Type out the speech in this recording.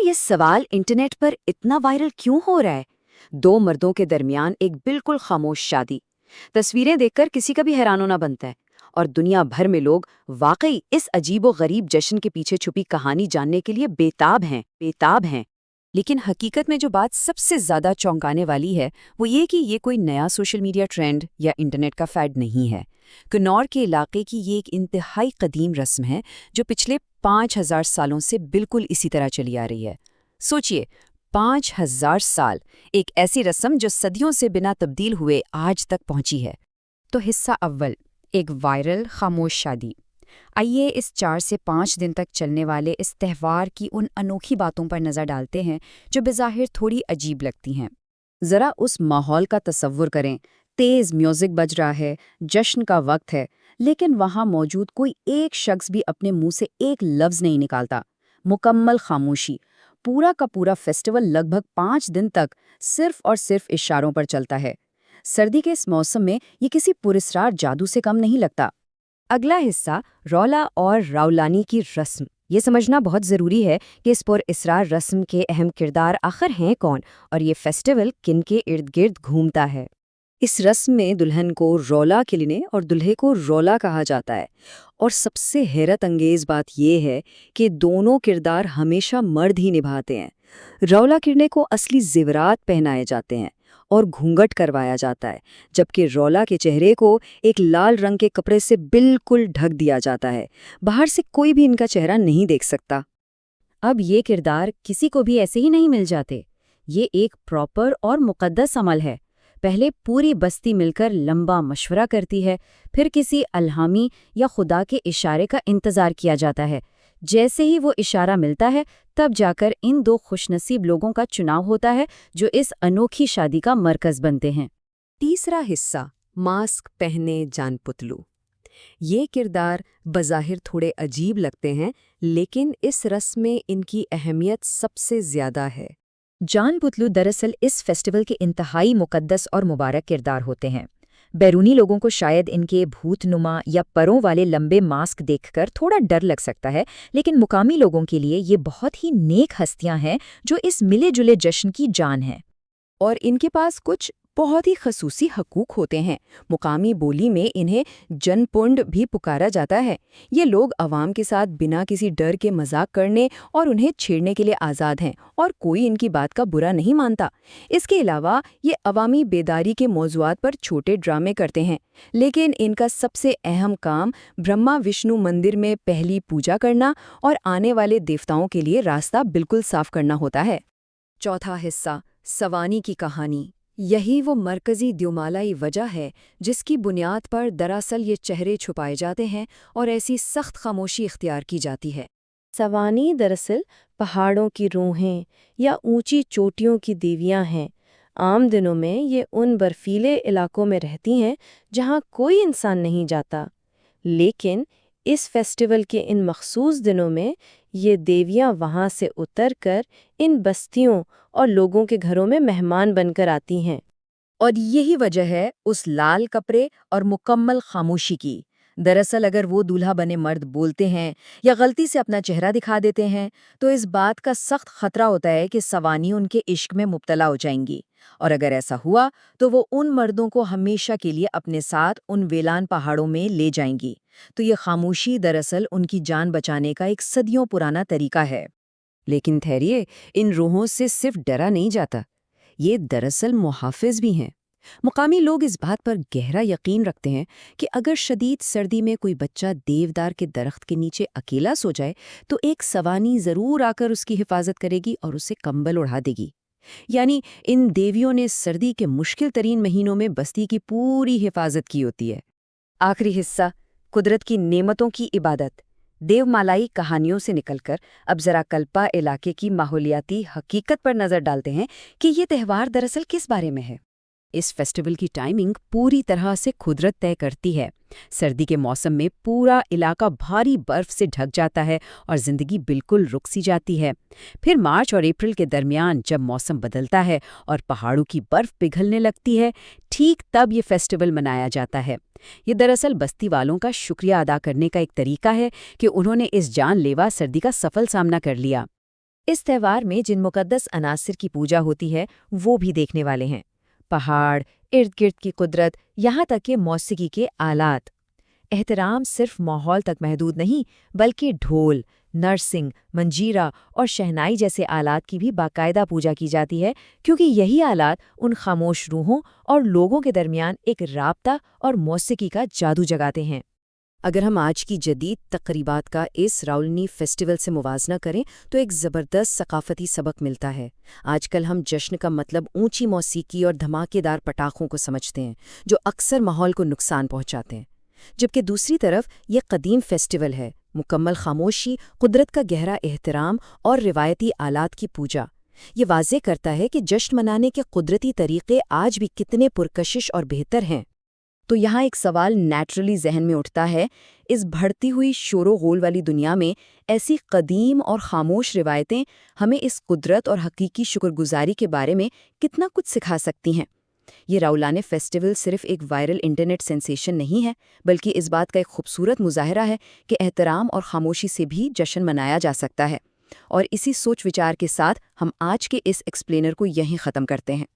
یہ سوال انٹرنیٹ پر اتنا وائرل کیوں ہو رہا ہے؟ دو مردوں کے درمیان ایک بالکل خاموش شادی، تصویریں دیکھ کر کسی کا بھی حیران ہونا بنتا ہے، اور دنیا بھر میں لوگ واقعی اس عجیب و غریب جشن کے پیچھے چھپی کہانی جاننے کے لیے بے تاب ہیں۔ لیکن حقیقت میں جو بات سب سے زیادہ چونکانے والی ہے وہ یہ کہ یہ کوئی نیا سوشل میڈیا ٹرینڈ یا انٹرنیٹ کا فیڈ نہیں ہے۔ کنور کے علاقے کی یہ ایک انتہائی قدیم رسم ہے جو پچھلے 5000 سالوں سے بالکل اسی طرح چلی آ رہی ہے۔ سوچئے، 5000 سال، ایک ایسی رسم جو صدیوں سے بنا تبدیل ہوئے آج تک پہنچی ہے۔ تو حصہ اول، ایک وائرل خاموش شادی۔ آئیے اس 4 سے 5 دن تک چلنے والے اس تہوار کی ان انوکھی باتوں پر نظر ڈالتے ہیں جو بظاہر تھوڑی عجیب لگتی ہیں۔ ذرا اس ماحول کا تصور کریں، تیز میوزک بج رہا ہے، جشن کا وقت ہے، لیکن وہاں موجود کوئی ایک شخص بھی اپنے منہ سے ایک لفظ نہیں نکالتا۔ مکمل خاموشی۔ پورا کا پورا فیسٹیول لگ بھگ 5 دن تک صرف اور صرف اشاروں پر چلتا ہے۔ سردی کے اس موسم میں یہ کسی پراسرار جادو سے کم نہیں لگتا۔ اگلا حصہ، رولا اور راولانی کی رسم۔ یہ سمجھنا بہت ضروری ہے کہ اس پراسرار رسم کے اہم کردار آخر ہیں کون، اور یہ فیسٹیول کن کے ارد گرد گھومتا ہے۔ اس رسم میں دلہن کو رولا کھلنے اور دلہے کو رولا کہا جاتا ہے، اور سب سے حیرت انگیز بات یہ ہے کہ دونوں کردار ہمیشہ مرد ہی نبھاتے ہیں۔ رولا کرنے کو اصلی زیورات پہنائے جاتے ہیں اور گھونگھٹ کروایا جاتا ہے، جبکہ رولا کے چہرے کو ایک لال رنگ کے کپڑے سے بالکل ڈھک دیا جاتا ہے۔ باہر سے کوئی بھی ان کا چہرہ نہیں دیکھ سکتا۔ اب یہ کردار کسی کو بھی ایسے ہی نہیں مل جاتے، یہ ایک پراپر اور مقدس عمل ہے۔ پہلے پوری بستی مل کر لمبا مشورہ کرتی ہے، پھر کسی الہامی یا خدا کے اشارے کا انتظار کیا جاتا ہے۔ جیسے ہی وہ اشارہ ملتا ہے، تب جا کر ان 2 خوش نصیب لوگوں کا چناؤ ہوتا ہے جو اس انوکھی شادی کا مرکز بنتے ہیں۔ تیسرا حصہ، ماسک پہنے جان پتلو۔ یہ کردار بظاہر تھوڑے عجیب لگتے ہیں، لیکن اس رسم میں ان کی اہمیت سب سے زیادہ ہے۔ جان پتلو دراصل اس فیسٹیول کے انتہائی مقدس اور مبارک کردار ہوتے ہیں۔ بیرونی لوگوں کو شاید ان کے بھوت نما یا پروں والے لمبے ماسک دیکھ کر تھوڑا ڈر لگ سکتا ہے، لیکن مقامی لوگوں کے لیے یہ بہت ہی نیک ہستیاں ہیں جو اس ملے جلے جشن کی جان ہیں، اور ان کے پاس کچھ بہت ہی خصوصی حقوق ہوتے ہیں۔ مقامی بولی میں انہیں جن پنڈ بھی پکارا جاتا ہے۔ یہ لوگ عوام کے ساتھ بنا کسی ڈر کے مذاق کرنے اور انہیں چھیڑنے کے لیے آزاد ہیں، اور کوئی ان کی بات کا برا نہیں مانتا۔ اس کے علاوہ یہ عوامی بیداری کے موضوعات پر چھوٹے ڈرامے کرتے ہیں، لیکن ان کا سب سے اہم کام برہما وشنو مندر میں پہلی پوجا کرنا اور آنے والے دیوتاؤں کے لیے راستہ بالکل صاف کرنا ہوتا ہے۔ چوتھا حصہ، سوانی کی کہانی۔ یہی وہ مرکزی دیومالائی وجہ ہے جس کی بنیاد پر دراصل یہ چہرے چھپائے جاتے ہیں اور ایسی سخت خاموشی اختیار کی جاتی ہے۔ سوانی دراصل پہاڑوں کی روحیں یا اونچی چوٹیوں کی دیویاں ہیں۔ عام دنوں میں یہ ان برفیلے علاقوں میں رہتی ہیں جہاں کوئی انسان نہیں جاتا، لیکن اس فیسٹیول کے ان مخصوص دنوں میں یہ دیویاں وہاں سے اتر کر ان بستیوں اور لوگوں کے گھروں میں مہمان بن کر آتی ہیں۔ اور یہی وجہ ہے اس لال کپڑے اور مکمل خاموشی کی۔ دراصل اگر وہ دولہا بنے مرد بولتے ہیں یا غلطی سے اپنا چہرہ دکھا دیتے ہیں تو اس بات کا سخت خطرہ ہوتا ہے کہ سوانی ان کے عشق میں مبتلا ہو جائیں گی، اور اگر ایسا ہوا تو وہ ان مردوں کو ہمیشہ کے لیے اپنے ساتھ ان ویلان پہاڑوں میں لے جائیں گی۔ تو یہ خاموشی دراصل ان کی جان بچانے کا ایک صدیوں پرانا طریقہ ہے۔ لیکن ٹھہریے، ان روحوں سے صرف ڈرا نہیں جاتا، یہ دراصل محافظ بھی ہیں۔ مقامی لوگ اس بات پر گہرا یقین رکھتے ہیں کہ اگر شدید سردی میں کوئی بچہ دیودار کے درخت کے نیچے اکیلا سو جائے تو ایک سوانی ضرور آ کر اس کی حفاظت کرے گی اور اسے کمبل اڑا دے گی۔ یعنی ان دیویوں نے سردی کے مشکل ترین مہینوں میں بستی کی پوری حفاظت کی ہوتی ہے۔ آخری حصہ، قدرت کی نعمتوں کی عبادت۔ دیومالائی کہانیوں سے نکل کر اب ذرا کلپا علاقے کی ماحولیاتی حقیقت پر نظر ڈالتے ہیں کہ یہ تہوار دراصل کس بارے میں ہے۔ اس فیسٹیول کی ٹائمنگ پوری طرح سے قدرت طے کرتی ہے۔ سردی کے موسم میں پورا علاقہ بھاری برف سے ڈھک جاتا ہے اور زندگی بالکل رک سی جاتی ہے۔ پھر مارچ اور اپریل کے درمیان جب موسم بدلتا ہے اور پہاڑوں کی برف پگھلنے لگتی ہے، ٹھیک تب یہ فیسٹیول منایا جاتا ہے۔ یہ دراصل بستی والوں کا شکریہ ادا کرنے کا ایک طریقہ ہے کہ انہوں نے اس جان لیوا سردی کا سفل سامنا کر لیا۔ اس تہوار میں جن مقدس عناصر کی پوجا ہوتی ہے وہ بھی دیکھنے والے ہیں۔ پہاڑ، ارد گرد کی قدرت، یہاں تک کہ موسیقی کے آلات۔ احترام صرف ماحول تک محدود نہیں بلکہ ڈھول، نرسنگ، منجیرا اور شہنائی جیسے آلات کی بھی باقاعدہ پوجا کی جاتی ہے، کیونکہ یہی آلات ان خاموش روحوں اور لوگوں کے درمیان ایک رابطہ اور موسیقی کا جادو جگاتے ہیں۔ اگر ہم آج کی جدید تقریبات کا اس راولنی فیسٹیول سے موازنہ کریں تو ایک زبردست ثقافتی سبق ملتا ہے۔ آج کل ہم جشن کا مطلب اونچی موسیقی اور دھماکے دار پٹاخوں کو سمجھتے ہیں، جو اکثر ماحول کو نقصان پہنچاتے ہیں، جبکہ دوسری طرف یہ قدیم فیسٹیول ہے، مکمل خاموشی، قدرت کا گہرا احترام اور روایتی آلات کی پوجا۔ یہ واضح کرتا ہے کہ جشن منانے کے قدرتی طریقے آج بھی کتنے پرکشش اور بہتر ہیں۔ تو یہاں ایک سوال نیچرلی ذہن میں اٹھتا ہے، اس بڑھتی ہوئی شور و غول والی دنیا میں ایسی قدیم اور خاموش روایتیں ہمیں اس قدرت اور حقیقی شکر گزاری کے بارے میں کتنا کچھ سکھا سکتی ہیں؟ یہ راولانے فیسٹیول صرف ایک وائرل انٹرنیٹ سینسیشن نہیں ہے، بلکہ اس بات کا ایک خوبصورت مظاہرہ ہے کہ احترام اور خاموشی سے بھی جشن منایا جا سکتا ہے۔ اور اسی سوچ وچار کے ساتھ ہم آج کے اس ایکسپلینر کو یہیں ختم کرتے ہیں۔